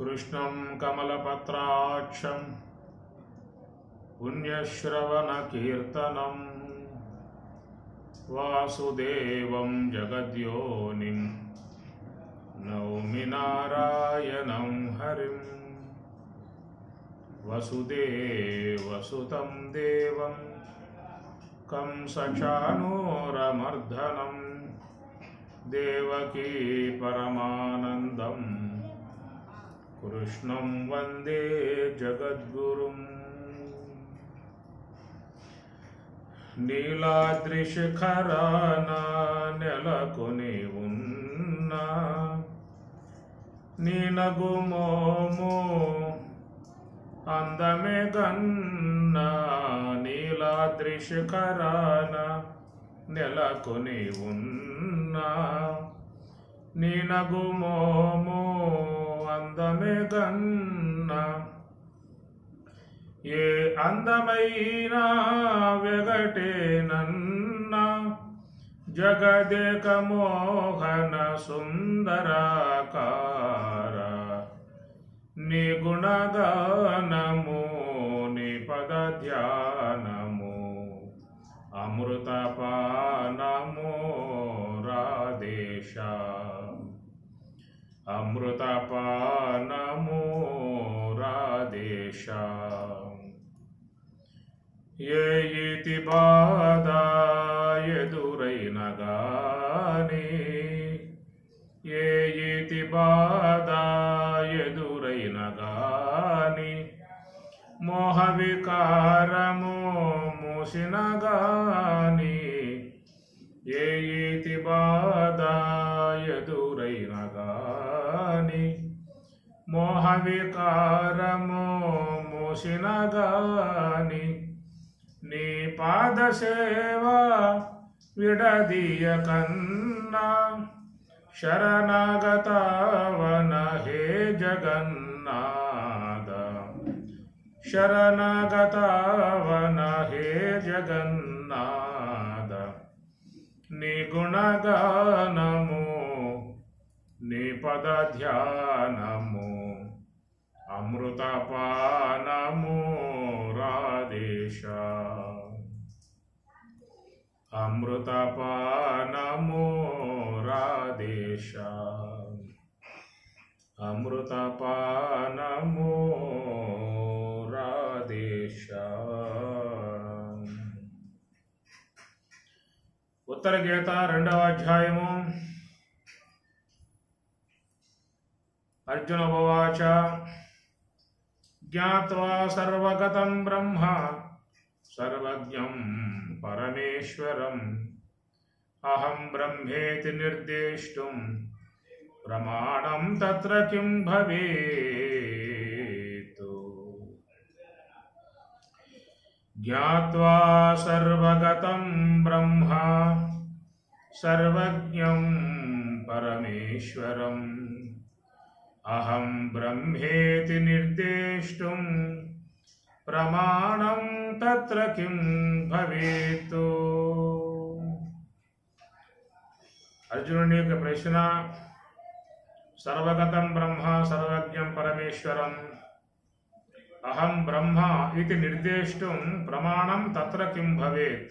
कृष्णं कमलपत्राक्षं पुण्यश्रवणकीर्तनं वासुदेवं जगद्योनिं नौमि नारायणं हरिं। वसुदेवसुतं देवं कंसचाणूरमर्दनं देवकी परमानन्दं कृष्णं वन्दे जगद्गुरुम्। नीलाद्रिशिखरान నెలకొని ఉన్న నీనగుమోము అందమే గన్న నీలాద్రిశిఖరాన నెలకొని ఉన్న నీనగుమోము అందమే గన్న ఏ అందమైన వెగటేనన్న జగదేక మోహన సుందరాకార నీ గుణగానము నీ పద ధ్యానము అమృతపానము రాధేశ అమృతపానము రాధేశ। ఏ ఇతి బాధ ఎదురైన గాని ఏ ఇతి బాధ ఎదురైన గాని మోహ వికారము మూసిన గాని ఏ ఇతి బాధ ఎదురైన గాని మోహ వికారము మూసిన గాని నీ పాద సేవ విడదీయ కన్నా శరణాగతవన హే జగన్నాథ శరణాగతవన హే జగన్నాథ నీ గుణగానము నీ పద ధ్యానము అమృతపానము రాధేశ అమృతపానము రాధేశ అమృతపానము రాధేశ। ఉత్తర గీత 2వ అధ్యాయము। అర్జున ఉవాచ జ్ఞాత్వా సర్వగతం బ్రహ్మ సర్వజ్ఞం పరమేశ్వరం అహం బ్రహ్మేతి నిర్దేష్టుం ప్రమాణం తత్ర కిం భవేత్। జ్ఞాత్వా సర్వగతం బ్రహ్మ సర్వజ్ఞం పరమేశ్వరం అహం బ్రహ్మేతి నిర్దేష్టుం ప్రమాణం తత్ర కిం భవేత్। అర్జునుడి యొక్క ప్రశ్న, సర్వగతం బ్రహ్మ సర్వజ్ఞం పరమేశ్వరం అహం బ్రహ్మ ఇది నిర్దేష్టుం ప్రమాణం తత్ర కిం భవేత్।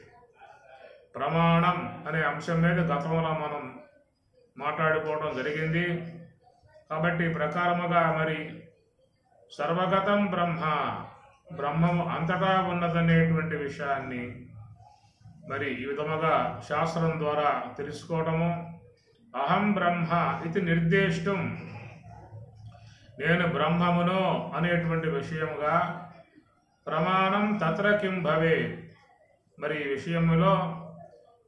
ప్రమాణం అనే అంశం మీద గతంలో మనం మాట్లాడుకోవడం జరిగింది కాబట్టి ప్రకారముగా మరి సర్వగతం బ్రహ్మ బ్రహ్మము అంతటా ఉన్నదనేటువంటి విషయాన్ని మరి ఈ విధముగా శాస్త్రం ద్వారా తెలుసుకోవటము, అహం బ్రహ్మ ఇది నిర్దేష్టం నేను బ్రహ్మమును అనేటువంటి విషయముగా ప్రమాణం తత్ర కిం భవేత్ మరి ఈ విషయములో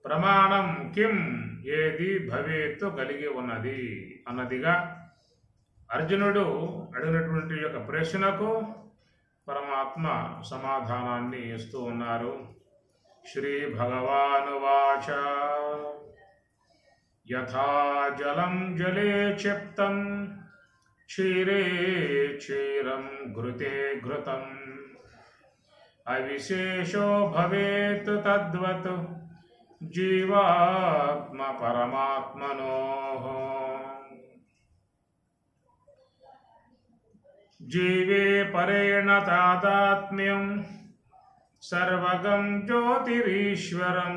ప్రమాణం కిం ఏది భవేత్తు కలిగి ఉన్నది అన్నదిగా అర్జునుడు అడిగినటువంటి యొక్క ప్రశ్నకు పరమాత్మ సమాధానాన్ని ఇస్తూ ఉన్నారు। శ్రీ భగవానువాచ యథా జలం జలే క్షిప్తం క్షీరే క్షీరం ఘృతే ఘృతం అవిశేషో భవేత్ తద్వత్ జీవాత్మ పరమాత్మనోః। జీవే పరేణ తాదాత్మ్యం సర్వగం జ్యోతిరీశ్వరం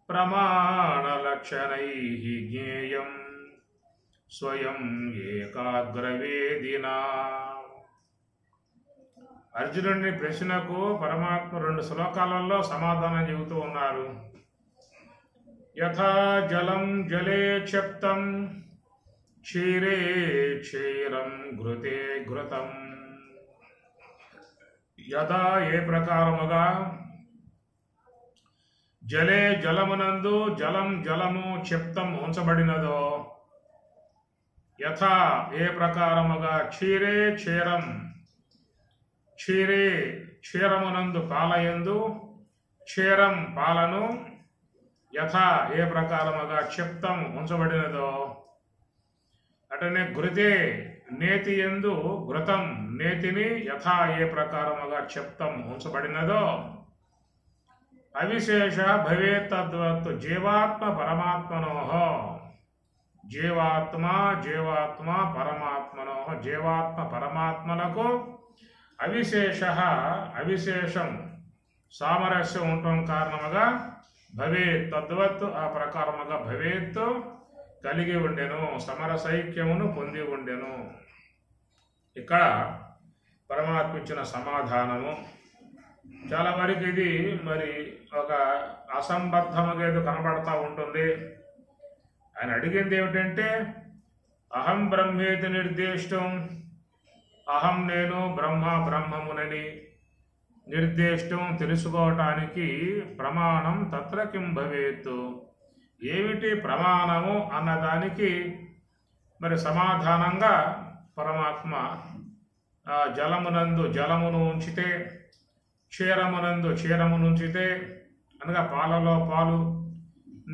ప్రమాణలక్షణైః జ్ఞేయం స్వయం ఏకాగ్రవేదినా. అర్జునుడి ప్రశ్నకు పరమాత్మ 2 శ్లోకాలలో సమాధానం చెబుతూ ఉన్నారు. యథా జలం జలే క్షప్తం క్షీరే క్షీరం ఘృతే ఘృతం. యథా ఏ ప్రకారముగా జలే జలమునందు జలం జలము క్షిప్తం ఉంచబడినదో, యథా ఏ ప్రకారముగా క్షీరే క్షీరం క్షీరే క్షీరమునందు పాలయందు క్షీరం పాలను యథా ఏ ప్రకారముగా క్షిప్తం ఉంచబడినదో, అటనే ఘృతే నేతి యందు ఘృతం నేతిని యథా ఏ ప్రకారముగా క్షిప్తం ఉంచబడినదో, అవిశేష భవేత్ తద్వత్ జీవాత్మ పరమాత్మనోః. జీవాత్మ జీవాత్మ పరమాత్మనో జీవాత్మ పరమాత్మలకు అవిశేష అవిశేషం సామరస్యం ఉండటం కారణముగా భవేత్ తద్వత్ ఆ ప్రకారముగా భవేత్ కలిగి ఉండెను, సమరసైక్యమును పొంది ఉండెను. ఇక్కడ పరమాత్మ ఇచ్చిన సమాధానము చాలా వరకు ఇది మరి ఒక అసంబద్ధముగా ఏదో కనబడతా ఉంటుంది. ఆయన అడిగింది ఏమిటంటే అహం బ్రహ్మేతి నిర్దేష్టం, అహం నేను బ్రహ్మమునని నిర్దేష్టం తెలుసుకోవటానికి ప్రమాణం తత్ర కిం భవేత్, ఏమిటి ప్రమాణము అన్నదానికి మరి సమాధానంగా పరమాత్మ జలమునందు జలమును ఉంచితే క్షీరమునందు క్షీరమును ఉంచితే అనగా పాలలో పాలు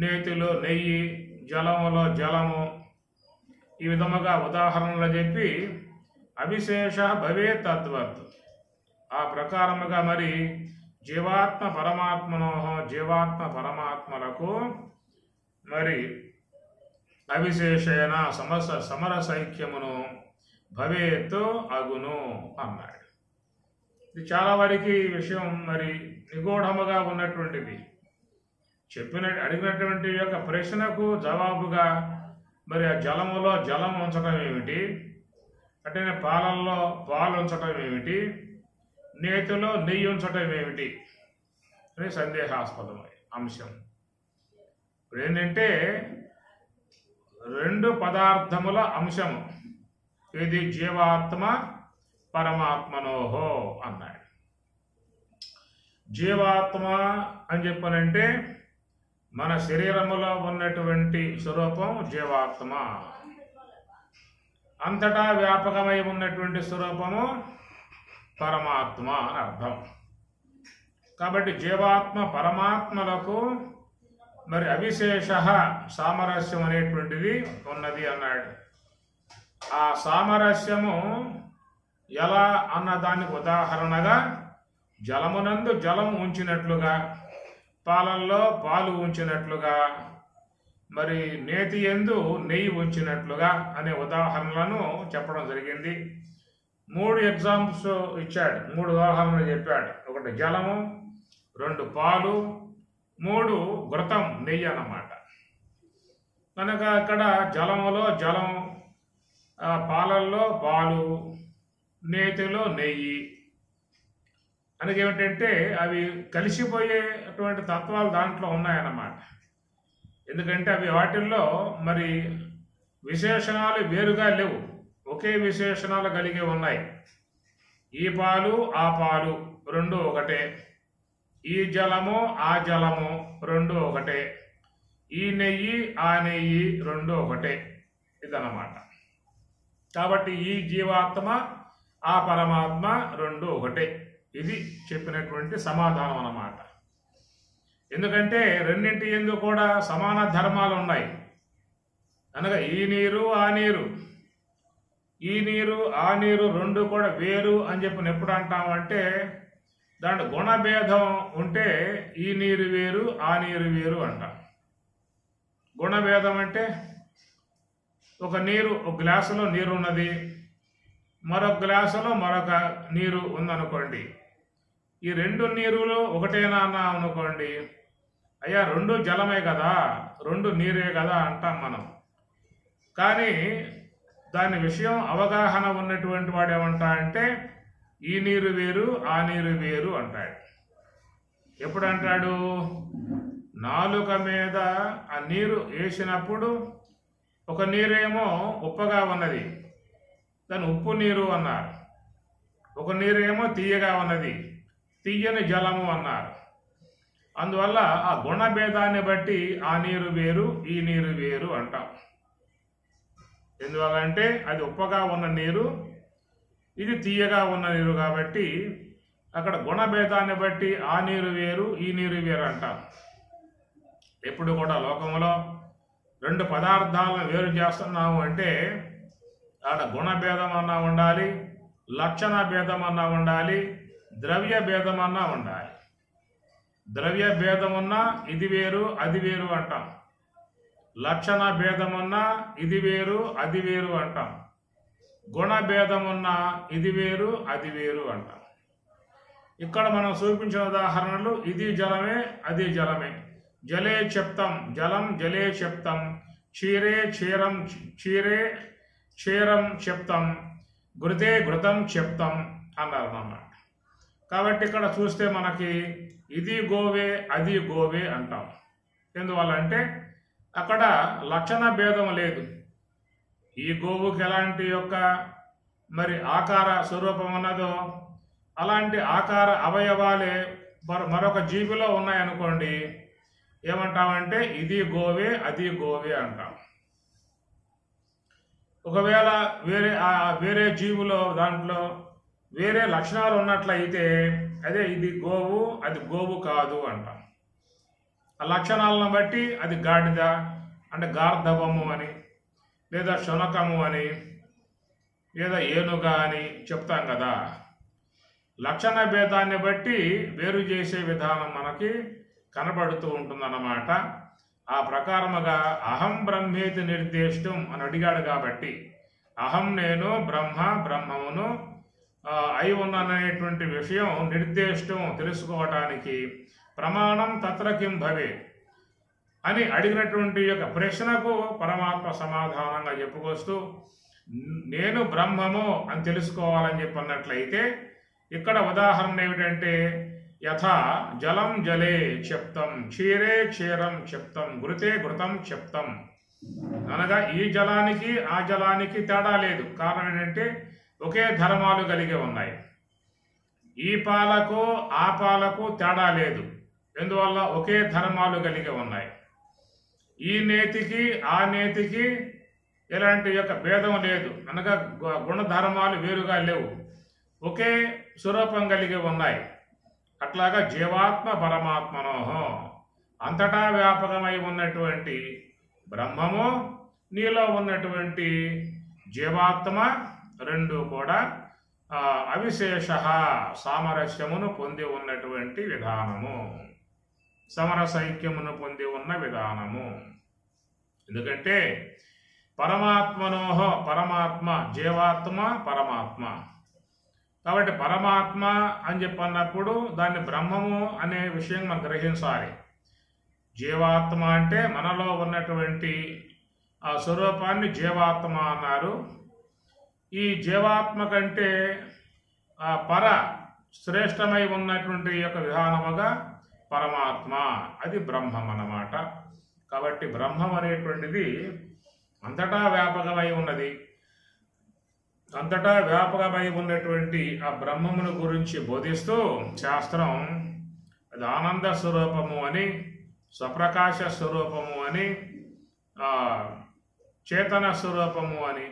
నేతిలో నెయ్యి జలములో జలము ఈ విధముగా ఉదాహరణలు చెప్పి అవిశేష భవే తద్వత్ ఆ ప్రకారముగా మరి జీవాత్మ పరమాత్మనో జీవాత్మ పరమాత్మలకు మరి అవిశేషేణ సమరసైక్యమును భవేత్ అగును అన్నాడు. ఇది చాలా వరకు ఈ విషయం మరి నిగూఢముగా ఉన్నటువంటిది. అడిగినటువంటి యొక్క ప్రశ్నకు జవాబుగా మరి ఆ జలములో జలం ఉంచడం ఏమిటి, అంటే పాలల్లో పాలు ఉంచడం ఏమిటి, నేతిలో నెయ్యి ఉంచడం ఏమిటి అని సందేహాస్పదమైన అంశం. ఇప్పుడు ఏంటంటే 2 పదార్థముల అంశము, ఇది జీవాత్మ పరమాత్మనోహో అన్నాడు. జీవాత్మ అని చెప్పనంటే మన శరీరములో ఉన్నటువంటి స్వరూపం జీవాత్మ, అంతటా వ్యాపకమై ఉన్నటువంటి స్వరూపము పరమాత్మ అని అర్థం. కాబట్టి జీవాత్మ పరమాత్మలకు మరి అవిశేష సామరస్యం అనేటువంటిది ఉన్నది అన్నాడు. ఆ సామరస్యము ఎలా అన్నదానికి ఉదాహరణగా జలమునందు జలము ఉంచినట్లుగా, పాలల్లో పాలు ఉంచినట్లుగా, మరి నేతి యందు నెయ్యి ఉంచినట్లుగా అనే ఉదాహరణలను చెప్పడం జరిగింది. 3 ఎగ్జాంపుల్స్ ఇచ్చాడు, 3 ఉదాహరణలు చెప్పాడు. 1 జలము, 2 పాలు, 3 ఘృతం నెయ్యి అన్నమాట. కనుక అక్కడ జలములో జలం, పాలల్లో పాలు, నేతిలో నెయ్యి అనగా ఏమిటంటే అవి కలిసిపోయేటువంటి తత్వాలు దాంట్లో ఉన్నాయన్నమాట. ఎందుకంటే అవి వాటిల్లో మరి విశేషణాలు వేరుగా లేవు, ఒకే విశేషణాలు కలిగి ఉన్నాయి. ఈ పాలు ఆ పాలు రెండు ఒకటే, ఈ జలము ఆ జలము రెండు ఒకటే, ఈ నెయ్యి ఆ నెయ్యి రెండు ఒకటే, ఇదన్నమాట. కాబట్టి ఈ జీవాత్మ ఆ పరమాత్మ రెండు ఒకటే, ఇది చెప్పినటువంటి సమాధానం అన్నమాట. ఎందుకంటే రెండింటి యందు కూడా సమాన ధర్మాలు ఉన్నాయి. అనగా ఈ నీరు ఆ నీరు, ఈ నీరు ఆ నీరు రెండు కూడా వేరు అని చెప్పి ఎప్పుడు అంటామంటే దాంట్లో గుణభేదం ఉంటే ఈ నీరు వేరు ఆ నీరు వేరు అంటాం. గుణభేదం అంటే ఒక గ్లాసులో నీరు ఉన్నది, మరొక గ్లాసులో మరొక నీరు ఉందనుకోండి. ఈ రెండు నీరులు ఒకటేనా అన్నా అనుకోండి, అయ్యా రెండు జలమే కదా, రెండు నీరే కదా అంటాం మనం. కానీ దాని విషయం అవగాహన ఉన్నటువంటి వాడు ఏమంటా అంటే ఈ నీరు వేరు ఆ నీరు వేరు అంటాడు. ఎప్పుడు అంటాడు? నాలుక మీద ఆ నీరు వేసినప్పుడు ఒక నీరేమో ఉప్పగా ఉన్నది, దాన్ని ఉప్పు నీరు అన్నారు. ఒక నీరేమో తీయగా ఉన్నది, తీయని జలము అన్నారు. అందువల్ల ఆ గుణభేదాన్ని బట్టి ఆ నీరు వేరు ఈ నీరు వేరు అంటాం. ఎందువల్ల అంటే అది ఉప్పగా ఉన్న నీరు, ఇది తీయగా ఉన్న నీరు కాబట్టి అక్కడ గుణభేదాన్ని బట్టి ఆ నీరు వేరు ఈ నీరు వేరు అంటాం. ఎప్పుడు కూడా లోకంలో రెండు పదార్థాలను వేరు చేస్తున్నాము అంటే ఆడ గుణభేదం అన్నా ఉండాలి, లక్షణ భేదం అన్నా ఉండాలి, ద్రవ్య భేదం అన్నా ఉండాలి. ద్రవ్య భేదం ఉన్నా ఇది వేరు అది వేరు అంటాం. లక్షణ భేదం ఉన్నా ఇది వేరు అది వేరు అంటాం. గుణభేదం ఉన్నా ఇది వేరు అది వేరు అంటాం. ఇక్కడ మనం చూపించిన ఉదాహరణలు ఇది జలమే అది జలమే. జలే చెప్తాం జలం జలే చెప్తాం, క్షీరే క్షీరం క్షీరే క్షీరం చెప్తాం, ఘృతే ఘృతం చెప్తాం అన్నారు అన్నమాట. కాబట్టి ఇక్కడ చూస్తే మనకి ఇది గోవే అది గోవే అంటాం. ఎందువల్ల అంటే అక్కడ లక్షణ భేదం లేదు. ఈ గోవుకి ఎలాంటి యొక్క మరి ఆకార స్వరూపం ఉన్నదో అలాంటి ఆకార అవయవాలే మరొక జీవిలో ఉన్నాయనుకోండి, ఏమంటామంటే ఇది గోవే అది గోవే అంటాం. ఒకవేళ వేరే జీవులో దాంట్లో వేరే లక్షణాలు ఉన్నట్లయితే అదే ఇది గోవు అది గోవు కాదు అంటాం. ఆ లక్షణాలను బట్టి అది గాడిద అంటే గార్ధవము అని, లేదా శునకము అని, లేదా ఏనుగా అని చెప్తాం కదా. లక్షణ భేదాన్ని బట్టి వేరు చేసే విధానం మనకి కనబడుతూ ఉంటుందన్నమాట. ఆ ప్రకారముగా అహం బ్రహ్మేతి నిర్దేశం అని అడిగాడు కాబట్టి అహం నేను బ్రహ్మ బ్రహ్మమును అయి ఉన్నాననేటువంటి విషయం నిర్దేశం తెలుసుకోవటానికి ప్రమాణం తత్ర కిం భవే అని అడిగినటువంటి యొక్క ప్రశ్నకు పరమాత్మ సమాధానంగా చెప్పుకొస్తూ నేను బ్రహ్మము అని తెలుసుకోవాలని చెప్పన్నట్లయితే ఇక్కడ ఉదాహరణ ఏమిటంటే యథా జలం జలే చెప్తాం, క్షీరే క్షీరం చెప్తాం, ఘృతే ఘృతం చెప్తాం. అనగా ఈ జలానికి ఆ జలానికి తేడా లేదు. కారణం ఏంటంటే ఒకే ధర్మాలు కలిగి ఉన్నాయి. ఈ పాలకు ఆ పాలకు తేడా లేదు. ఎందువల్ల ఒకే ధర్మాలు కలిగి ఉన్నాయి. ఈ నేతికి ఆ నేతికి ఎలాంటి యొక్క భేదం లేదు. అనగా గుణధర్మాలు వేరుగా లేవు, ఒకే స్వరూపం కలిగి ఉన్నాయి. అట్లాగా జీవాత్మ పరమాత్మనోహో అంతటా వ్యాపకమై ఉన్నటువంటి బ్రహ్మము, నీలో ఉన్నటువంటి జీవాత్మ రెండు కూడా అవిశేష సామరస్యమును పొంది ఉన్నటువంటి విధానము, సమరసైక్యమును పొంది ఉన్న విధానము. ఎందుకంటే పరమాత్మనోహో పరమాత్మ, జీవాత్మ పరమాత్మ. కాబట్టి పరమాత్మ అని చెప్పన్నప్పుడు దాన్ని బ్రహ్మము అనే విషయం మనం గ్రహించాలి. జీవాత్మ అంటే మనలో ఉన్నటువంటి ఆ స్వరూపాన్ని జీవాత్మ అన్నారు. ఈ జీవాత్మ కంటే పర శ్రేష్టమై ఉన్నటువంటి యొక్క విధానముగా పరమాత్మ, అది బ్రహ్మం అన్నమాట. కాబట్టి బ్రహ్మం అనేటువంటిది అంతటా వ్యాపకమై ఉన్నది. అంతటా వ్యాపకమై ఉన్నటువంటి ఆ బ్రహ్మమును గురించి బోధిస్తూ శాస్త్రం అది ఆనంద స్వరూపము అని, స్వప్రకాశ స్వరూపము అని, చేతన స్వరూపము అని,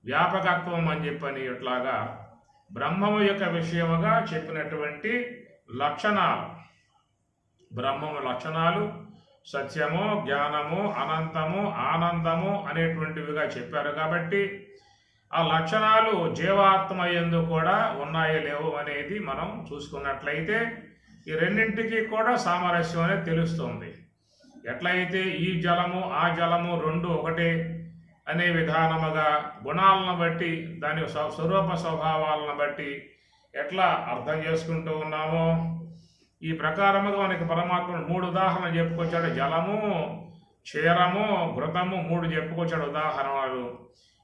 వ్యాపకత్వం అని చెప్పని ఇట్లాగా బ్రహ్మము యొక్క విషయముగా చెప్పినటువంటి లక్షణాలు, బ్రహ్మము లక్షణాలు సత్యము, జ్ఞానము, అనంతము, ఆనందము అనేటువంటివిగా చెప్పారు. కాబట్టి ఆ లక్షణాలు జీవాత్మ యందు కూడా ఉన్నాయో లేవు అనేది మనం చూసుకున్నట్లయితే ఈ రెండింటికి కూడా సామరస్యం అనేది తెలుస్తుంది. ఎట్లయితే ఈ జలము ఆ జలము రెండు ఒకటే, అనే విధానముగా గుణాలను బట్టి దాని స్వరూప స్వభావాలను బట్టి ఎట్లా అర్థం చేసుకుంటూ ఉన్నామో ఈ ప్రకారముగా మనకి పరమాత్ముడు 3 ఉదాహరణలు చెప్పుకొచ్చాడు. జలము, క్షీరము, ఘృతము 3 చెప్పుకొచ్చాడు ఉదాహరణలు.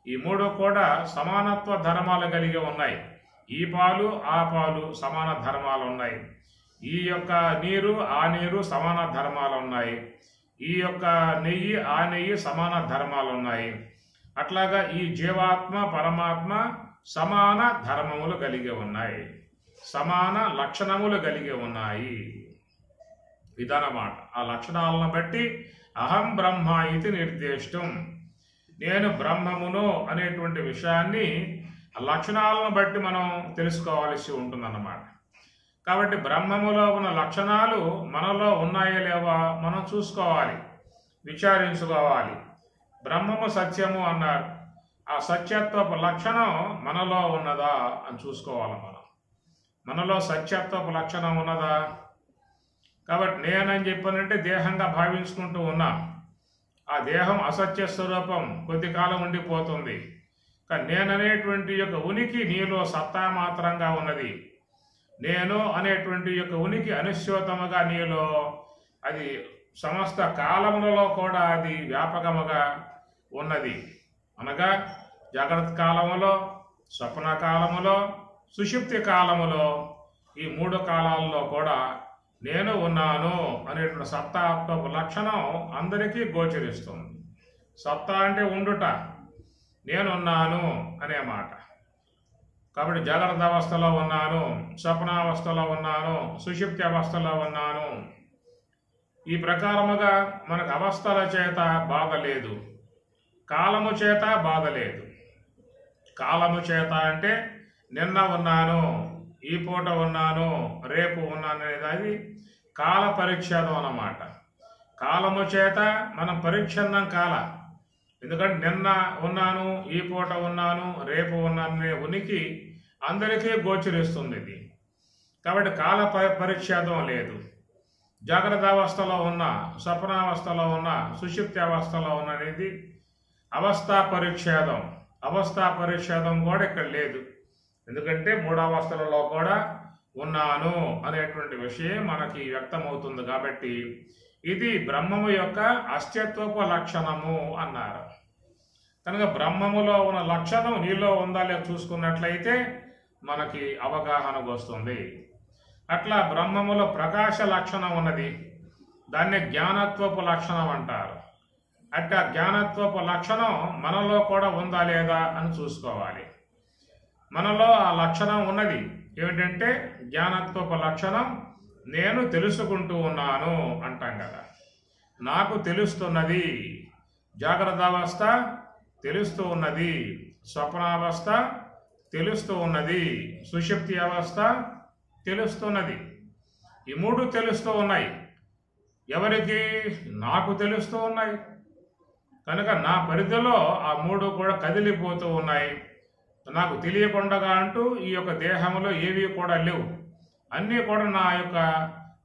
ఈ 3 కూడా సమానత్వ ధర్మాలు కలిగి ఉన్నాయి. ఈ పాలు ఆ పాలు సమాన ధర్మాలు ఉన్నాయి. ఈ యొక్క నీరు ఆ నీరు సమాన ధర్మాలు ఉన్నాయి. ఈ యొక్క నెయ్యి ఆ నెయ్యి సమాన ధర్మాలు ఉన్నాయి. అట్లాగా ఈ జీవాత్మ పరమాత్మ సమాన ధర్మములు కలిగి ఉన్నాయి, సమాన లక్షణములు కలిగి ఉన్నాయి. ఇదన్నమాట. ఆ లక్షణాలను బట్టి అహం బ్రహ్మ ఇది నిర్దేశం, నేను బ్రహ్మమును అనేటువంటి విషయాన్ని లక్షణాలను బట్టి మనం తెలుసుకోవాల్సి ఉంటుందన్నమాట. కాబట్టి బ్రహ్మములో ఉన్న లక్షణాలు మనలో ఉన్నాయో లేవా మనం చూసుకోవాలి, విచారించుకోవాలి. బ్రహ్మము సత్యము అన్నారు. ఆ సత్యత్వపు లక్షణం మనలో ఉన్నదా అని చూసుకోవాలి. మనలో సత్యత్వపు లక్షణం ఉన్నదా? కాబట్టి నేనని చెప్పానంటే దేహంగా భావించుకుంటూ ఉన్నా. ఆ దేహం అసత్య స్వరూపం, కొద్ది కాలం ఉండిపోతుంది. కానీ నేననేటువంటి యొక్క ఉనికి నీలో సత్తా మాత్రంగా ఉన్నది. నేను అనేటువంటి యొక్క ఉనికి అనిశ్చితముగా నీలో అది సమస్త కాలములలో కూడా అది వ్యాపకముగా ఉన్నది. అనగా జాగ్రత్త కాలములో, స్వప్న కాలములో, సుషుప్తి కాలములో, ఈ 3 కాలాల్లో కూడా నేను ఉన్నాను అనేటువంటి సత్తాత్మక లక్షణం అందరికీ గోచరిస్తుంది. సత్తా అంటే ఉండుట, నేనున్నాను అనే మాట. కాబట్టి జాగ్రత్త అవస్థలో ఉన్నాను, స్వప్నావస్థలో ఉన్నాను, సుషుప్తి అవస్థలో ఉన్నాను. ఈ ప్రకారముగా మనకు అవస్థల చేత బాధ లేదు, కాలము చేత బాధ లేదు. కాలము చేత అంటే నిన్న ఉన్నాను, ఈ పూట ఉన్నాను, రేపు ఉన్నాను అనేది అది కాల పరిచ్ఛేదం అన్నమాట. కాలము చేత మనం పరిచ్ఛిన్నం కాల. ఎందుకంటే నిన్న ఉన్నాను, ఈ పూట ఉన్నాను, రేపు ఉన్నాను అనే ఉనికి అందరికీ గోచరిస్తుంది ఇది. కాబట్టి కాల పరిచ్ఛేదం లేదు. జాగ్రత్త అవస్థలో ఉన్న, స్వప్నావస్థలో ఉన్న, సుషుప్తి అవస్థలో ఉన్న అనేది అవస్థా పరిచ్ఛేదం. అవస్థా పరిచ్ఛేదం కూడా ఇక్కడ లేదు. ఎందుకంటే 3 అవస్థలలో కూడా ఉన్నాను అనేటువంటి విషయం మనకి వ్యక్తమవుతుంది. కాబట్టి ఇది బ్రహ్మము యొక్క అస్తిత్వపు లక్షణము అన్నారు. కనుక బ్రహ్మములో ఉన్న లక్షణం నీలో ఉందా లేదా చూసుకున్నట్లయితే మనకి అవగాహనకు వస్తుంది. అట్లా బ్రహ్మములో ప్రకాశ లక్షణం ఉన్నది, దాన్ని జ్ఞానత్వపు లక్షణం అంటారు. అట్లా జ్ఞానత్వపు లక్షణం మనలో కూడా ఉందా లేదా అని చూసుకోవాలి. మనలో ఆ లక్షణం ఉన్నది. ఏమిటంటే జ్ఞానత్వపు లక్షణం నేను తెలుసుకుంటూ ఉన్నాను అంటాం కదా. నాకు తెలుస్తున్నది, జాగ్రత్త అవస్థ తెలుస్తూ ఉన్నది, స్వప్నావస్థ తెలుస్తూ ఉన్నది, సుషుప్తి అవస్థ తెలుస్తున్నది. ఈ 3 తెలుస్తూ ఉన్నాయి. ఎవరికి? నాకు తెలుస్తూ ఉన్నాయి. కనుక నా పరిధిలో ఆ 3 కూడా కదిలిపోతూ ఉన్నాయి. నాకు తెలియకుండా అంటూ ఈ యొక్క దేహంలో ఏవి కూడా లేవు. అన్నీ కూడా నా యొక్క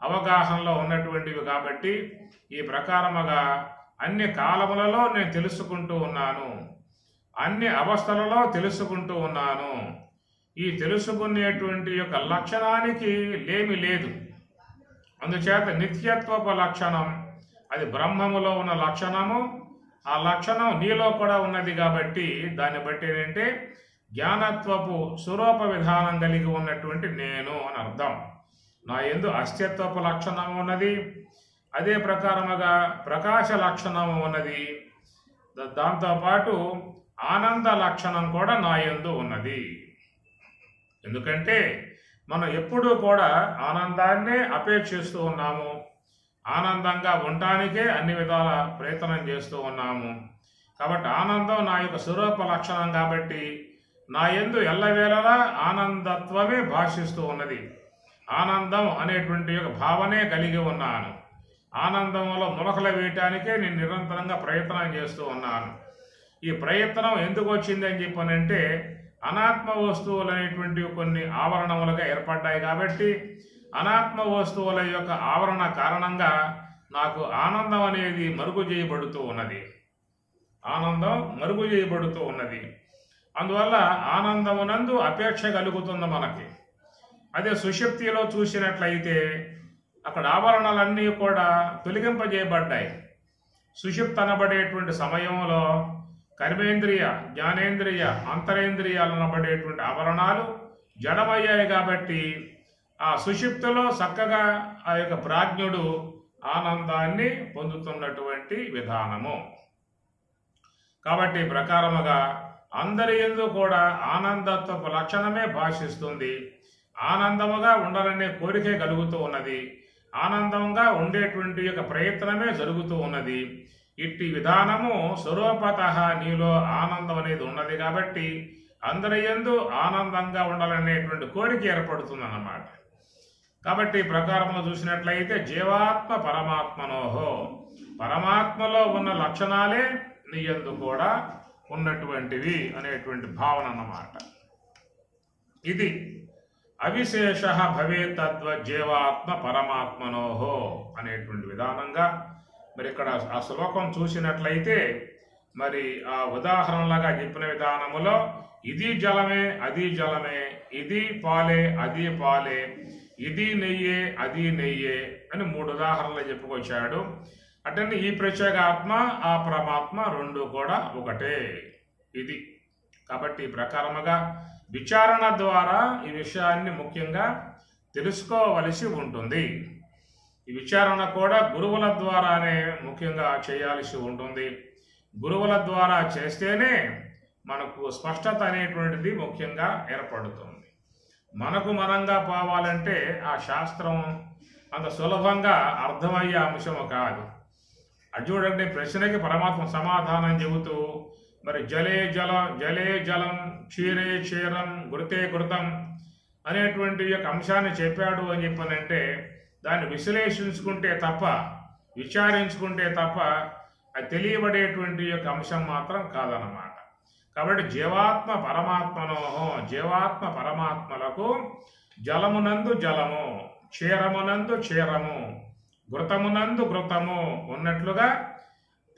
అవగాహనలో ఉన్నటువంటివి. కాబట్టి ఈ ప్రకారముగా అన్ని కాలములలో నేను తెలుసుకుంటూ ఉన్నాను, అన్ని అవస్థలలో తెలుసుకుంటూ ఉన్నాను. ఈ తెలుసుకునేటువంటి యొక్క లక్షణానికి లేమి లేదు. అందుచేత నిత్యత్వపు లక్షణం అది బ్రహ్మములో ఉన్న లక్షణము. ఆ లక్షణం నీలో కూడా ఉన్నది. కాబట్టి దాన్ని బట్టి ఏంటంటే జ్ఞానత్వపు స్వరూప విధానం కలిగి ఉన్నటువంటి నేను అని అర్థం. నా యందు అస్తిత్వపు లక్షణం ఉన్నది, అదే ప్రకారముగా ప్రకాశ లక్షణము ఉన్నది. దాంతోపాటు ఆనంద లక్షణం కూడా నా యందు ఉన్నది. ఎందుకంటే మనం ఎప్పుడూ కూడా ఆనందాన్నే అపేక్షిస్తూ ఉన్నాము, ఆనందంగా ఉండటానికే అన్ని విధాల ప్రయత్నం చేస్తూ ఉన్నాము. కాబట్టి ఆనందం నా యొక్క స్వరూప లక్షణం. కాబట్టి నా యందు ఎల్లవేళలా ఆనందత్వమే భాషిస్తూ ఉన్నది. ఆనందం అనేటువంటి యొక్క భావనే కలిగి ఉన్నాను. ఆనందంలో ములకలు వేయటానికే నేను నిరంతరంగా ప్రయత్నం చేస్తూ ఉన్నాను. ఈ ప్రయత్నం ఎందుకు వచ్చింది అని చెప్పానంటే అనాత్మ వస్తువులు అనేటువంటి కొన్ని ఆవరణములుగా ఏర్పడ్డాయి. కాబట్టి అనాత్మ వస్తువుల యొక్క ఆవరణ కారణంగా నాకు ఆనందం అనేది మరుగు చేయబడుతూ ఉన్నది. ఆనందం మరుగు చేయబడుతూ ఉన్నది. అందువల్ల ఆనందమునందు అపేక్ష కలుగుతుంది మనకి. అదే సుషుప్తిలో చూసినట్లయితే అక్కడ ఆవరణలన్నీ కూడా తొలగింపజేయబడ్డాయి. సుషుప్తి అనబడేటువంటి సమయంలో కర్మేంద్రియ, జ్ఞానేంద్రియ, అంతరేంద్రియాలు అనబడేటువంటి ఆవరణాలు జడమయ్యాయి. కాబట్టి ఆ సుషుప్తిలో చక్కగా ఆ యొక్క ప్రాజ్ఞుడు ఆనందాన్ని పొందుతున్నటువంటి విధానము. కాబట్టి ప్రకారముగా అందరి యందు కూడా ఆనందత్వపు లక్షణమే భాషిస్తుంది. ఆనందముగా ఉండాలనే కోరికే కలుగుతూ ఉన్నది. ఆనందంగా ఉండేటువంటి యొక్క ప్రయత్నమే జరుగుతూ ఉన్నది. ఇట్టి విధానము స్వరూపతః నీలో ఆనందం అనేది ఉన్నది. కాబట్టి అందరి యందు ఆనందంగా ఉండాలనేటువంటి కోరిక ఏర్పడుతుంది అన్నమాట. కాబట్టి ప్రకారంలో చూసినట్లయితే జీవాత్మ పరమాత్మనోహో, పరమాత్మలో ఉన్న లక్షణాలే నీ యందు కూడా ఉన్నటువంటివి అనేటువంటి భావన అన్నమాట. ఇది అవిశేష భవేత్ తద్వత్ జీవాత్మ పరమాత్మనోహో అనేటువంటి విధానంగా మరి ఇక్కడ ఆ శ్లోకం చూసినట్లయితే మరి ఆ ఉదాహరణలుగా చెప్పిన విధానములో ఇది జలమే అది జలమే, ఇది పాలే అది పాలే, ఇది నెయ్యే అది నెయ్యే అని 3 ఉదాహరణలు చెప్పుకొచ్చాడు. అంటే ఈ ప్రత్యేగాత్మ ఆ పరమాత్మ రెండు కూడా ఒకటే. ఇది కాబట్టి ప్రకారముగా విచారణ ద్వారా ఈ విషయాన్ని ముఖ్యంగా తెలుసుకోవలసి ఉంటుంది. ఈ విచారణ కూడా గురువుల ద్వారానే ముఖ్యంగా చేయాల్సి ఉంటుంది. గురువుల ద్వారా చేస్తేనే మనకు స్పష్టత అనేటువంటిది ముఖ్యంగా ఏర్పడుతుంది. మనకు మనంగా పోవాలంటే ఆ శాస్త్రం అంత సులభంగా అర్థమయ్యే అంశము కాదు. అది చూడండి, ప్రశ్నకి పరమాత్మ సమాధానం చెబుతూ మరి జలే జలం జలే జలం, క్షీరే క్షీరం, ఘృతే ఘృతం అనేటువంటి యొక్క అంశాన్ని చెప్పాడు అని చెప్పనంటే దాన్ని విశ్లేషించుకుంటే తప్ప, విచారించుకుంటే తప్ప అది తెలియబడేటువంటి యొక్క అంశం మాత్రం కాదన్నమాట. కాబట్టి జీవాత్మ పరమాత్మనోహో, జీవాత్మ పరమాత్మలకు జలమునందు జలము, క్షీరమునందు క్షీరము, ఘృతమునందు ఘృతము ఉన్నట్లుగా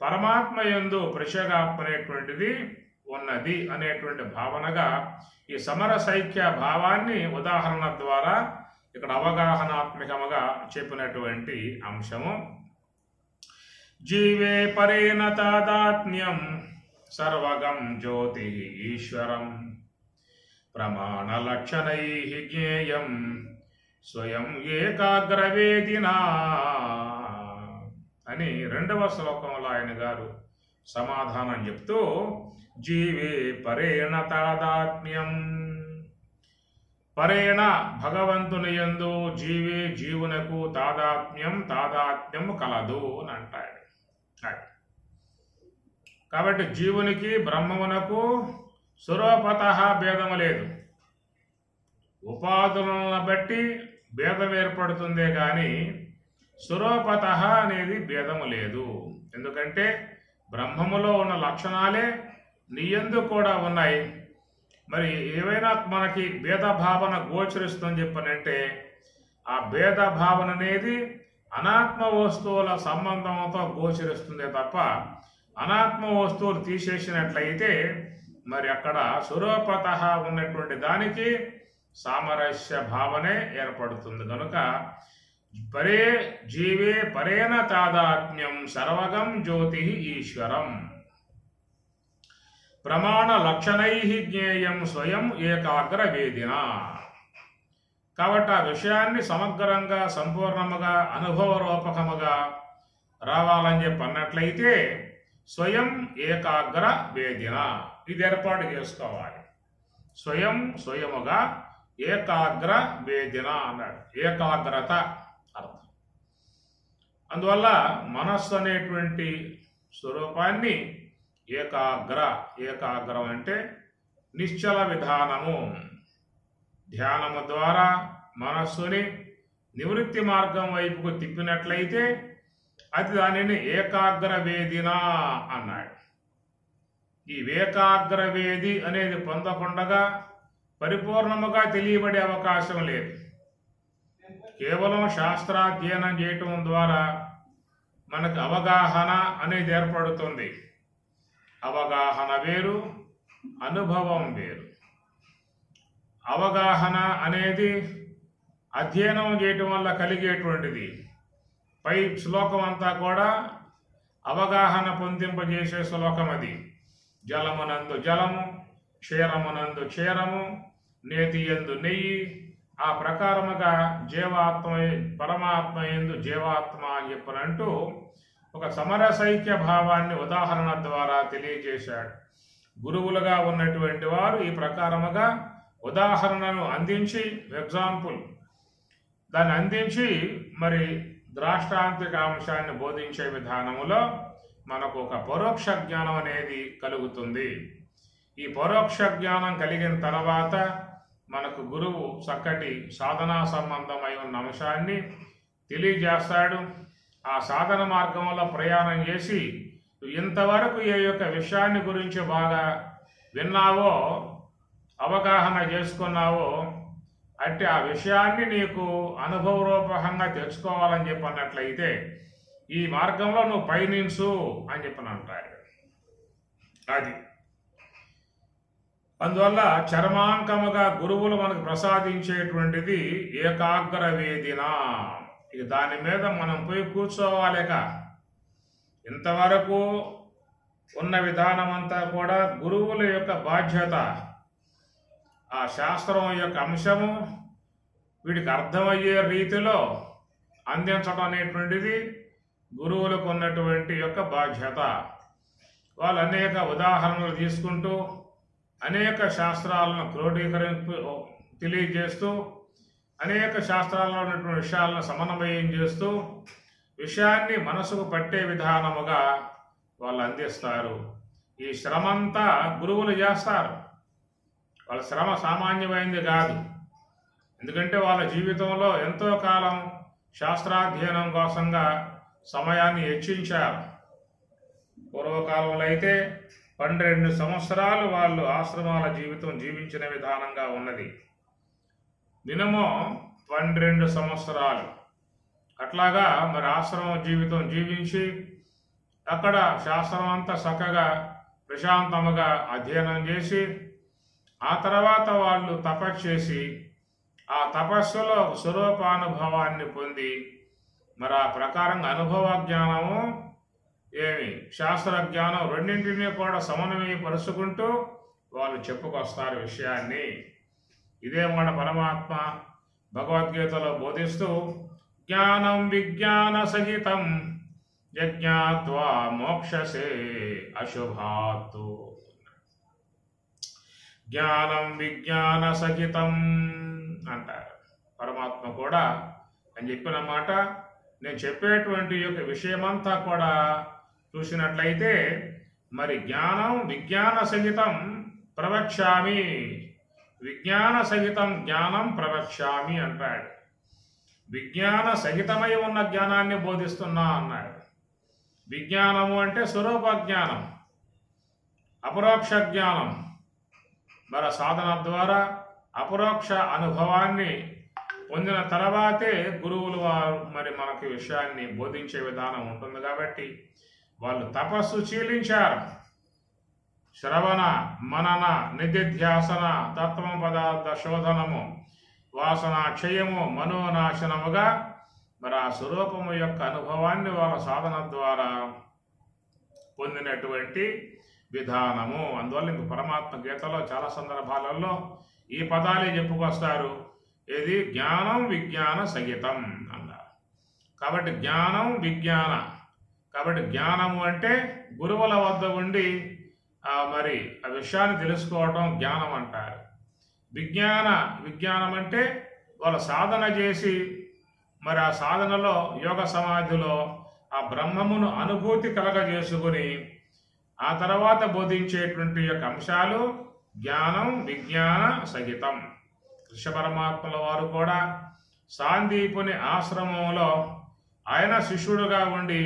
పరమాత్మ యందు ప్రత్యేగాత్మ అనేటువంటిది ఉన్నది అనేటువంటి భావనగా ఈ సమరసైక్య భావాన్ని ఉదాహరణ ద్వారా ఇక్కడ అవగాహనాత్మకముగా చెప్పినటువంటి అంశము. జీవే పరేణ తాదాత్మ్యం సర్వగం జ్యోతి ఈశ్వరం ప్రమాణలక్షణై జ్ఞేయం స్వయం ఏకాగ్రవేదినా అని 2వ శ్లోకంలో ఆయన గారు సమాధానం చెప్తూ జీవే పరేణ తాదాత్మ్యం, పరేణ భగవంతుని యందు జీవే జీవునకు తాదాత్మ్యం కలదు అని అంటాడు. కాబట్టి జీవునికి బ్రహ్మమునకు స్వరూపతః భేదము లేదు. ఉపాధులను బట్టి భేదం ఏర్పడుతుందే కానీ స్వరూపతః అనేది భేదము లేదు. ఎందుకంటే బ్రహ్మములో ఉన్న లక్షణాలే నీయందు కూడా ఉన్నాయి. మరి ఏవైనా మనకి భేదభావన గోచరిస్తుందని చెప్పనంటే ఆ భేదభావన అనేది అనాత్మ వస్తువుల సంబంధంతో గోచరిస్తుందే తప్ప అనాత్మ వస్తువులు తీసేసినట్లయితే మరి అక్కడ స్వరూపతః ఉన్నటువంటి దానికి సామరస్య భావనే ఏర్పడుతుంది. కనుక పరే జీవే పరేణ తాదాత్మ్యం సర్వగం జ్యోతి ఈశ్వరం ప్రమాణ లక్షణై జ్ఞేయం స్వయం ఏకాగ్ర వేదిన. కాబట్టి ఆ విషయాన్ని సమగ్రంగా సంపూర్ణముగా అనుభవరూపకముగా రావాలని చెప్పి అన్నట్లయితే స్వయం ఏకాగ్ర వేదిన ఇది ఏర్పాటు చేసుకోవాలి. స్వయముగా ఏకాగ్ర వేదిన అన్నాడు. ఏకాగ్రత అర్థం. అందువల్ల మనస్సు అనేటువంటి స్వరూపాన్ని ఏకాగ్రం అంటే నిశ్చల విధానము. ధ్యానము ద్వారా మనస్సుని నివృత్తి మార్గం వైపుకు తిప్పినట్లయితే అది దానిని ఏకాగ్ర వేదిన అన్నాడు. ఈ ఏకాగ్ర వేది అనేది పొందకుండా పరిపూర్ణముగా తెలియబడే అవకాశం లేదు. కేవలం శాస్త్రాధ్యయనం చేయటం ద్వారా మనకు అవగాహన అనేది ఏర్పడుతుంది. అవగాహన వేరు, అనుభవం వేరు. అవగాహన అనేది అధ్యయనం చేయటం వల్ల కలిగేటువంటిది. పై శ్లోకం అంతా కూడా అవగాహన పొందింపజేసే శ్లోకం అది. జలమునందు జలము, క్షీరమునందు క్షీరము, నేతి యందు నెయ్యి, ఆ ప్రకారముగా జీవాత్మ పరమాత్మ యందు జీవాత్మ అని చెప్పనంటూ ఒక సమరసైక్య భావాన్ని ఉదాహరణ ద్వారా తెలియజేశాడు. గురువులుగా ఉన్నటువంటి వారు ఈ ప్రకారముగా ఉదాహరణను అందించి, ఎగ్జాంపుల్ దాన్ని అందించి మరి ద్రాష్టాంతిక అంశాన్ని బోధించే విధానములో మనకు ఒక పరోక్ష జ్ఞానం అనేది కలుగుతుంది. ఈ పరోక్ష జ్ఞానం కలిగిన తర్వాత మనకు గురువు చక్కటి సాధనా సంబంధమై ఉన్న అంశాన్ని తెలియజేస్తాడు. ఆ సాధన మార్గంలో ప్రయాణం చేసి ఇంతవరకు ఏ యొక్క విషయాన్ని గురించి బాగా విన్నావో, అవగాహన చేసుకున్నావో, అంటే ఆ విషయాన్ని నీకు అనుభవరూపకంగా తెచ్చుకోవాలని చెప్పన్నట్లయితే ఈ మార్గంలో నువ్వు పయనించు అని చెప్పని అంటాడు. అది అందువల్ల చర్మాంకముగా గురువులు మనకు ప్రసాదించేటువంటిది ఏకాగ్ర వేదిన. ఇక దాని మీద మనం పోయి కూర్చోవాలేక. ఇంతవరకు ఉన్న విధానం అంతా కూడా గురువుల యొక్క బాధ్యత. ఆ శాస్త్రం యొక్క అంశము వీడికి అర్థమయ్యే రీతిలో అందించడం అనేటువంటిది గురువులకు ఉన్నటువంటి యొక్క బాధ్యత. వాళ్ళు అనేక ఉదాహరణలు తీసుకుంటూ అనేక శాస్త్రాలను తెలియజేస్తూ అనేక శాస్త్రాల్లో ఉన్నటువంటి విషయాలను సమన్వయం చేస్తూ విషయాన్ని మనసుకు పట్టే విధానముగా వాళ్ళు అందిస్తారు. ఈ శ్రమంతా గురువులు చేస్తారు. వాళ్ళ శ్రమ సామాన్యమైనది కాదు. ఎందుకంటే వాళ్ళ జీవితంలో ఎంతో కాలం శాస్త్రాధ్యయనం కోసంగా సమయాన్ని హెచ్చించారు. పూర్వకాలంలో అయితే 12 సంవత్సరాలు వాళ్ళు ఆశ్రమాల జీవితం జీవించిన విధానంగా ఉన్నది. మినిమం 12 సంవత్సరాలు అట్లాగా మరి ఆశ్రమ జీవితం జీవించి అక్కడ శాస్త్రం అంతా చక్కగా ప్రశాంతముగా అధ్యయనం చేసి ఆ తర్వాత వాళ్ళు తపస్సు చేసి ఆ తపస్సులో స్వరూపానుభవాన్ని పొంది మరి ఆ ప్రకారంగా అనుభవ జ్ఞానము శాస్త్ర జ్ఞానం రెండింటినీ కూడా సమన్వయపరుచుకుంటూ వాళ్ళు చెప్పుకొస్తారు విషయాన్ని. ఇదే మన పరమాత్మ భగవద్గీతలో బోధిస్తూ జ్ఞానం విజ్ఞాన సహితం యజ్ఞాత్వా మోక్షసే అశుభాత్తు. జ్ఞానం విజ్ఞాన సహితం అంటారు పరమాత్మ కూడా అని చెప్పిన మాట. నేను చెప్పేటువంటి యొక్క విషయమంతా కూడా చూసినట్లయితే మరి జ్ఞానం విజ్ఞాన సహితం ప్రవక్ష్యామి, విజ్ఞాన సహితం జ్ఞానం ప్రవక్ష్యామి అంటాడు. విజ్ఞాన సహితమై ఉన్న జ్ఞానాన్ని బోధిస్తున్నా అన్నాడు. విజ్ఞానము అంటే స్వరూప జ్ఞానం, అపరోక్ష జ్ఞానం. మరి సాధన ద్వారా అపరోక్ష అనుభవాన్ని పొందిన తర్వాతే గురువులు వారు మరి మనకి విషయాన్ని బోధించే విధానం ఉంటుంది. కాబట్టి వాళ్ళు తపస్సు చీలించారు. శ్రవణ మనన నిధిధ్యాసన తత్వ పదార్థ శోధనము వాసన క్షయము మనోనాశనముగా మరి ఆ స్వరూపము యొక్క అనుభవాన్ని వాళ్ళ సాధన ద్వారా పొందినటువంటి విధానము. అందువల్ల ఇంక పరమాత్మ గీతలో చాలా సందర్భాలలో ఈ పదాలే చెప్పుకొస్తారు. ఇది జ్ఞానం విజ్ఞాన సహితం అన్నారు. కాబట్టి జ్ఞానం విజ్ఞాన, కాబట్టి జ్ఞానము అంటే గురువుల వద్ద ఉండి మరి ఆ విషయాన్ని తెలుసుకోవడం జ్ఞానం అంటారు. విజ్ఞానం అంటే వాళ్ళ సాధన చేసి మరి ఆ సాధనలో యోగ సమాధిలో ఆ బ్రహ్మమును అనుభూతి కలగజేసుకుని ఆ తర్వాత బోధించేటువంటి యొక్క అంశాలు జ్ఞానం విజ్ఞాన సహితం. కృష్ణ పరమాత్మల వారు కూడా సాందీపుని ఆశ్రమంలో ఆయన శిష్యుడుగా ఉండి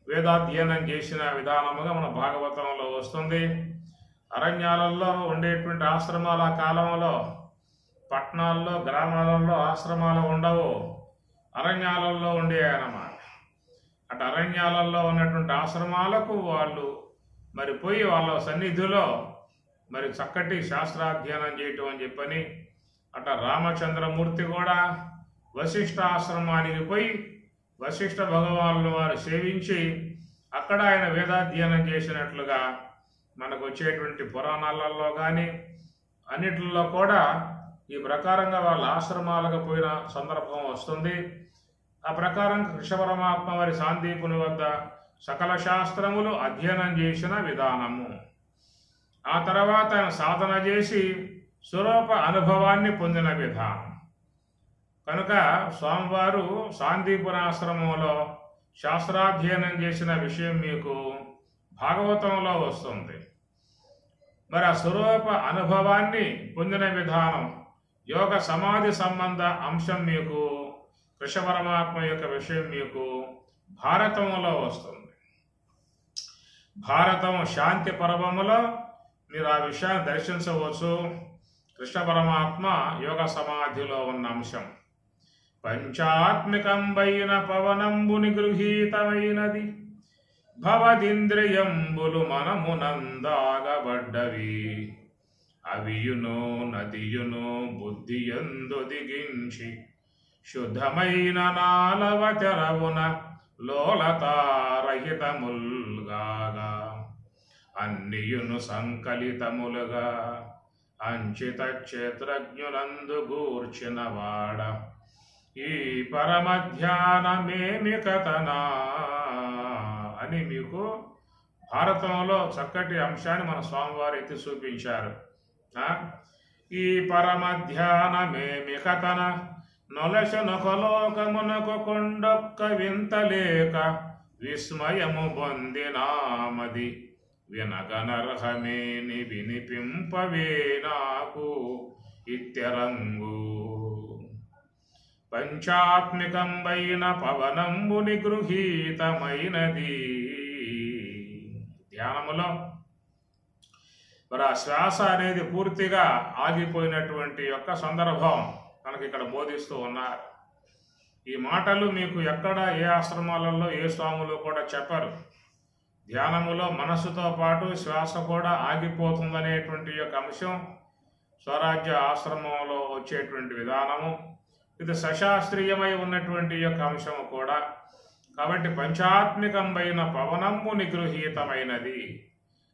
వేదాధ్యయనం చేసిన విధానముగా మన భాగవతంలో వస్తుంది. అరణ్యాలలో ఉండేటువంటి ఆశ్రమాల కాలంలో పట్టణాల్లో గ్రామాలలో ఆశ్రమాలు ఉండవు, అరణ్యాలలో ఉండేవన్నమాట. అటు అరణ్యాలలో ఉన్నటువంటి ఆశ్రమాలకు వాళ్ళు మరి పోయి వాళ్ళ సన్నిధిలో మరి చక్కటి శాస్త్రాధ్యయనం చేయటం అని చెప్పని అట్లా రామచంద్రమూర్తి కూడా వశిష్ఠ ఆశ్రమానికి పోయి వశిష్ఠ భగవానులు వారు సేవించి అక్కడ ఆయన వేదాధ్యయనం చేసినట్లుగా మనకు వచ్చేటువంటి పురాణాలలో కానీ అన్నిటిలో కూడా ఈ ప్రకారంగా వాళ్ళ ఆశ్రమాలకు పోయిన సందర్భం వస్తుంది. ఆ ప్రకారం కృష్ణ పరమాత్మ వారి సాందీపుని వద్ద సకల శాస్త్రములు అధ్యయనం చేసిన విధానము. ఆ తర్వాత ఆయన సాధన చేసి స్వరూప అనుభవాన్ని పొందిన విధానం. కనుక స్వామివారు సాందీపురాశ్రమంలో శాస్త్రాధ్యయనం చేసిన విషయం మీకు భాగవతంలో వస్తుంది. మరి ఆ స్వరూప అనుభవాన్ని పొందిన విధానం యోగ సమాధి సంబంధ అంశం మీకు కృష్ణ పరమాత్మ యొక్క విషయం మీకు భారతంలో వస్తుంది. భారతం శాంతి పర్వములో మీరు ఆ విషయాన్ని దర్శించవచ్చు. కృష్ణ పరమాత్మ యోగ సమాధిలో ఉన్న అంశం పంచాత్మికంబైన పవనంబుని గృహీతమైనది భవదింద్రియంబులు మనమునందాగబడ్డవి అవియును నదియును బుద్ధియందు దిగించి శుద్ధమైన నాలవ తెరవున లోలతారహితముల్గాగా అన్నియును సంకలితములుగా అంచిత క్షేత్రజ్ఞునందు గూర్చిన వాడ ఈ పరమధ్యానమేమి కథనా అని మీకు భారతంలో చక్కటి అంశాన్ని మన స్వామివారు ఎత్తి చూపించారు. ఈ పరమధ్యానమేమి కథన నొలసనొకలోకమునకు కొండొక్క వింతలేక విస్మయము పొందినామది వినగనర్హమేని వినిపింపవే నాకు ఇత్యరంగు పంచాత్మికంబైన పవనంబుని గృహీతమైనది. ధ్యానములో మరి ఆ శ్వాస అనేది పూర్తిగా ఆగిపోయినటువంటి యొక్క సందర్భం మనకి ఇక్కడ బోధిస్తూ ఉన్నారు. ఈ మాటలు మీకు ఎక్కడ ఏ ఆశ్రమాలలో ఏ స్వాములు కూడా చెప్పరు. ధ్యానములో మనస్సుతో పాటు శ్వాస కూడా ఆగిపోతుందనేటువంటి యొక్క అంశం స్వరాజ్య ఆశ్రమంలో వచ్చేటువంటి విధానము. ఇది సశాస్త్రీయమై ఉన్నటువంటి యొక్క అంశము కూడా. కాబట్టి పంచాత్మికంబైన పవనము నిగృహీతమైనది.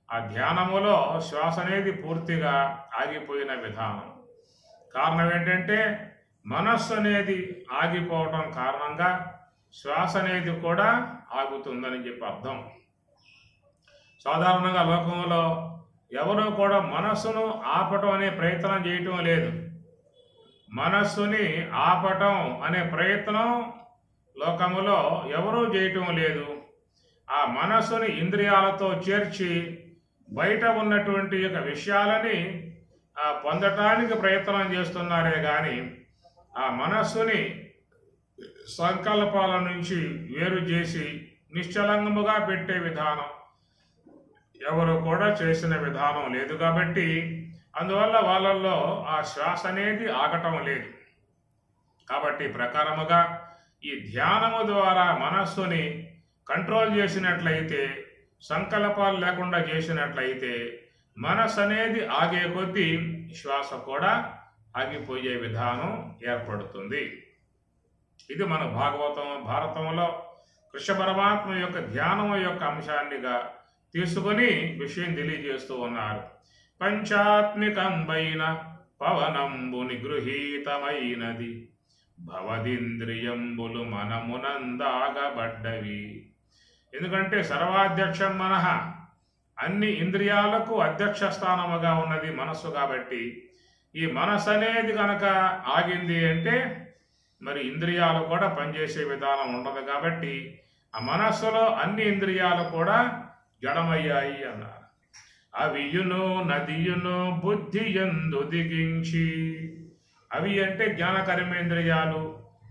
ఆ ధ్యానములో శ్వాస అనేది పూర్తిగా ఆగిపోయిన విధానం. కారణం ఏంటంటే మనస్సు అనేది ఆగిపోవడం కారణంగా శ్వాస అనేది కూడా ఆగుతుందని చెప్పి అర్థం. సాధారణంగా లోకంలో ఎవరూ కూడా మనస్సును ఆపటం అనే ప్రయత్నం చేయటం లేదు. మనస్సుని ఆపటం అనే ప్రయత్నం లోకములో ఎవరూ చేయటం లేదు. ఆ మనస్సుని ఇంద్రియాలతో చేర్చి బయట ఉన్నటువంటి యొక్క విషయాలని పొందటానికి ప్రయత్నం చేస్తున్నారే కానీ ఆ మనస్సుని సంకల్పాల నుంచి వేరు చేసి నిశ్చలంగముగా పెట్టే విధానం ఎవరు కూడా చేసిన విధానం లేదు. కాబట్టి అందువల్ల వాళ్ళల్లో ఆ శ్వాస అనేది ఆగటం లేదు. కాబట్టి ప్రకారముగా ఈ ధ్యానము ద్వారా మనస్సుని కంట్రోల్ చేసినట్లయితే, సంకల్పాలు లేకుండా చేసినట్లయితే మనస్సు అనేది ఆగే కొద్దీ శ్వాస కూడా ఆగిపోయే విధానం ఏర్పడుతుంది. ఇది మన భారతంలో కృష్ణ పరమాత్మ యొక్క ధ్యానము యొక్క అంశాన్నిగా తీసుకొని విషయం తెలియజేస్తూ ఉన్నారు. పంచాత్మికంబైన పవనంబు నిగృహీతమైనది భవదింద్రియంబులు మనమునందాగబడ్డవి. ఎందుకంటే సర్వాధ్యక్షం మనః, అన్ని ఇంద్రియాలకు అధ్యక్ష స్థానముగా ఉన్నది మనస్సు. కాబట్టి ఈ మనస్సు అనేది కనుక ఆగింది అంటే మరి ఇంద్రియాలు కూడా పనిచేసే విధానం ఉండదు. కాబట్టి ఆ మనస్సులో అన్ని ఇంద్రియాలు కూడా జడమయ్యాయి అన్నారు. అవియును నదియును బుద్ధియందు దిగించి, అవి అంటే జ్ఞాన కర్మేంద్రియాలు,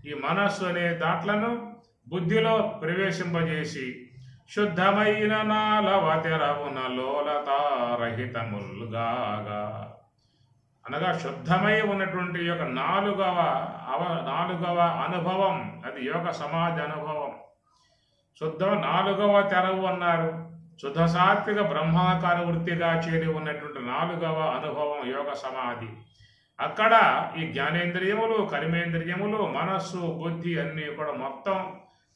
ఈ మనస్సు అనే దాట్లను బుద్ధిలో ప్రవేశింపజేసి శుద్ధమైన నాలవతెరవున లోలతారహితముల్గాగా, అనగా శుద్ధమై ఉన్నటువంటి యొక్క నాలుగవ అనుభవం, అది యోగ సమాధి అనుభవం. శుద్ధం నాలుగవ తెరవు అన్నారు. శుద్ధ సాత్విక బ్రహ్మాకార వృత్తిగా చేరి ఉన్నటువంటి 4వ అనుభవం యోగ సమాధి. అక్కడ ఈ జ్ఞానేంద్రియములు, కర్మేంద్రియములు, మనస్సు, బుద్ధి అన్నీ కూడా మొత్తం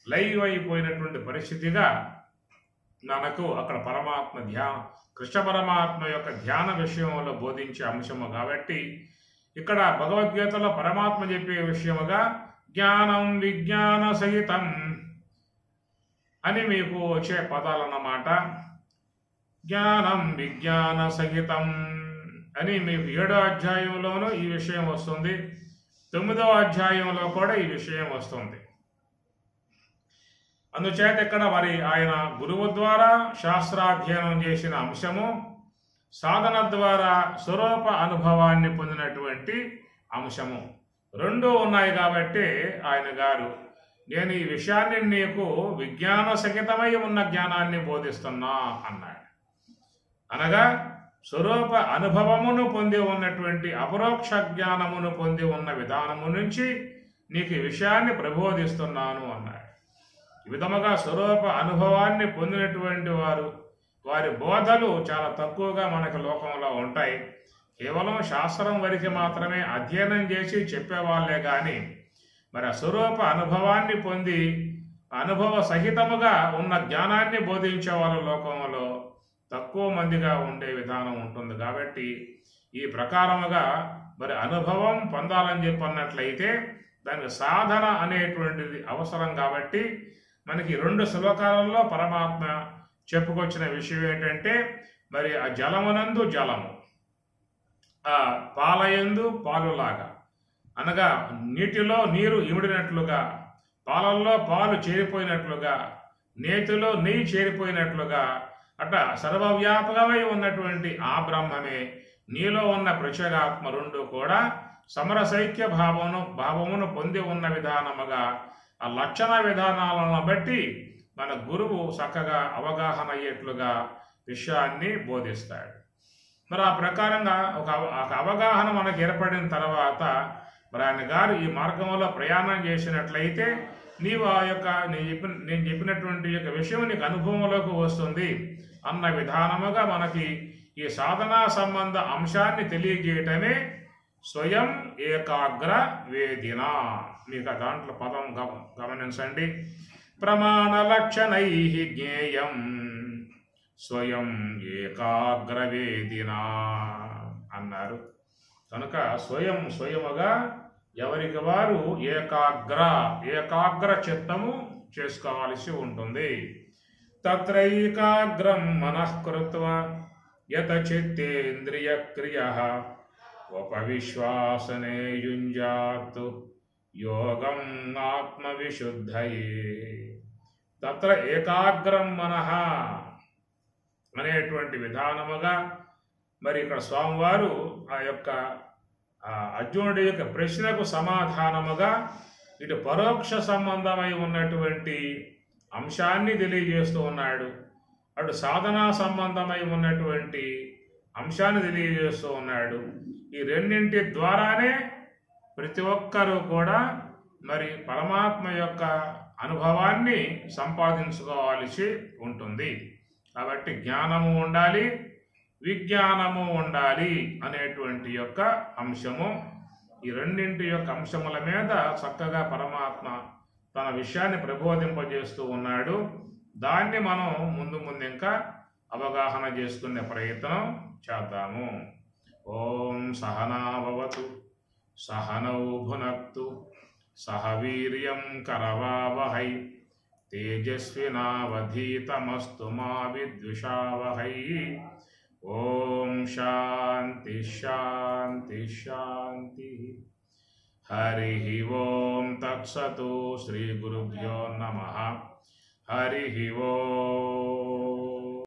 లైవ్ అయిపోయినటువంటి పరిస్థితిగా మనకు అక్కడ పరమాత్మ కృష్ణ పరమాత్మ యొక్క ధ్యాన విషయంలో బోధించే అంశము. కాబట్టి ఇక్కడ భగవద్గీతలో పరమాత్మ చెప్పే విషయముగా జ్ఞానం విజ్ఞాన సహితం అని మీకు వచ్చే పదాలన్నమాట. జ్ఞానం విజ్ఞాన సహితం అని మీకు 7వ అధ్యాయంలోనూ ఈ విషయం వస్తుంది, 9వ అధ్యాయంలో కూడా ఈ విషయం వస్తుంది. అందుచేత ఇక్కడ మరి ఆయన గురువు ద్వారా శాస్త్రాధ్యయనం చేసిన అంశము, సాధన ద్వారా స్వరూప అనుభవాన్ని పొందినటువంటి అంశము రెండూ ఉన్నాయి. కాబట్టి ఆయన గారు నేను ఈ విషయాన్ని నీకు విజ్ఞాన సహితమై ఉన్న జ్ఞానాన్ని బోధిస్తున్నా అన్నాడు. అనగా స్వరూప అనుభవమును పొంది ఉన్నటువంటి అపరోక్ష జ్ఞానమును పొంది ఉన్న విధానము నుంచి నీకు ఈ విషయాన్ని ప్రబోధిస్తున్నాను అన్నాడు. ఈ విధముగా స్వరూప అనుభవాన్ని పొందినటువంటి వారి బోధలు చాలా తక్కువగా మనకు లోకంలో ఉంటాయి. కేవలం శాస్త్రం వరకు మాత్రమే అధ్యయనం చేసి చెప్పేవాళ్లే కానీ మరి ఆ స్వరూప అనుభవాన్ని పొంది అనుభవ సహితముగా ఉన్న జ్ఞానాన్ని బోధించే వాళ్ళ లోకంలో తక్కువ మందిగా ఉండే విధానం ఉంటుంది. కాబట్టి ఈ ప్రకారముగా మరి అనుభవం పొందాలని చెప్పన్నట్లయితే దానికి సాధన అనేటువంటిది అవసరం. కాబట్టి మనకి 2 శ్లోకాలలో పరమాత్మ చెప్పుకొచ్చిన విషయం ఏంటంటే మరి ఆ జలమునందు జలము, ఆ పాలయందు పాలులాగా, అనగా నీటిలో నీరు ఇమిడినట్లుగా, పాలల్లో పాలు చేరిపోయినట్లుగా, నేతిలో నెయ్యి చేరిపోయినట్లుగా అట్లా సర్వవ్యాపకమై ఉన్నటువంటి ఆ బ్రహ్మమే నీలో ఉన్న ప్రత్యేగాత్మ 2 కూడా సమరసైక్య భావమును పొంది ఉన్న విధానముగా ఆ లక్షణ విధానాలను బట్టి మన గురువు చక్కగా అవగాహన అయ్యేట్లుగా విషయాన్ని బోధిస్తాడు. మరి ఆ ప్రకారంగా ఒక అవగాహన మనకు ఏర్పడిన తర్వాత మరి ఆయన గారు ఈ మార్గంలో ప్రయాణం చేసినట్లయితే నీవు ఆ యొక్క నేను చెప్పినటువంటి యొక్క విషయం నీకు అనుభవంలోకి వస్తుంది అన్న విధానముగా మనకి ఈ సాధనా సంబంధ అంశాన్ని తెలియజేయటమే స్వయం ఏకాగ్ర వేదిన. మీకు దాంట్లో పదం గమనించండి. ప్రమాణ లక్షణై జ్ఞేయం స్వయం ఏకాగ్ర వేదిన అన్నారు. కనుక స్వయముగా ఎవరికి వారు ఏకాగ్ర చిత్తము చేసుకోవాల్సి ఉంటుంది. తత్రైకాగ్రం మనఃకృత్వా యత చిత్తేంద్రియ క్రియః ఉపవిశ్వాసనే యుంజాత్ యోగం ఆత్మవిశుద్ధయే. తత్ర ఏకాగ్రం మనః అనేటువంటి విధానముగా మరి ఇక్కడ స్వామివారు ఆ యొక్క అర్జునుడి యొక్క ప్రశ్నకు సమాధానముగా ఇటు పరోక్ష సంబంధమై ఉన్నటువంటి అంశాన్ని తెలియజేస్తూ ఉన్నాడు, అటు సాధనా సంబంధమై ఉన్నటువంటి అంశాన్ని తెలియజేస్తూ ఉన్నాడు. ఈ రెండింటి ద్వారానే ప్రతి ఒక్కరూ కూడా మరి పరమాత్మ యొక్క అనుభవాన్ని సంపాదించుకోవాల్సి ఉంటుంది. కాబట్టి జ్ఞానము ఉండాలి, విజ్ఞానము ఉండాలి అనేటువంటి యొక్క అంశము. ఈ రెండింటి యొక్క అంశముల మీద చక్కగా పరమాత్మ తన విషయాన్ని ప్రబోధింపజేస్తూ ఉన్నాడు. దాన్ని మనం ముందు ఇంకా అవగాహన చేసుకునే ప్రయత్నం చేద్దాము. ఓం సహనాభవతు సహనౌ భునక్తు సహ వీర్యం కరవావహై తేజస్వినావధీతమస్తు మా విద్విషావహై. ఓం శాంతి శాంతి శాంతి. హరి ఓం తత్సతు. శ్రీ గురుభ్యో నమః. హరి ఓం.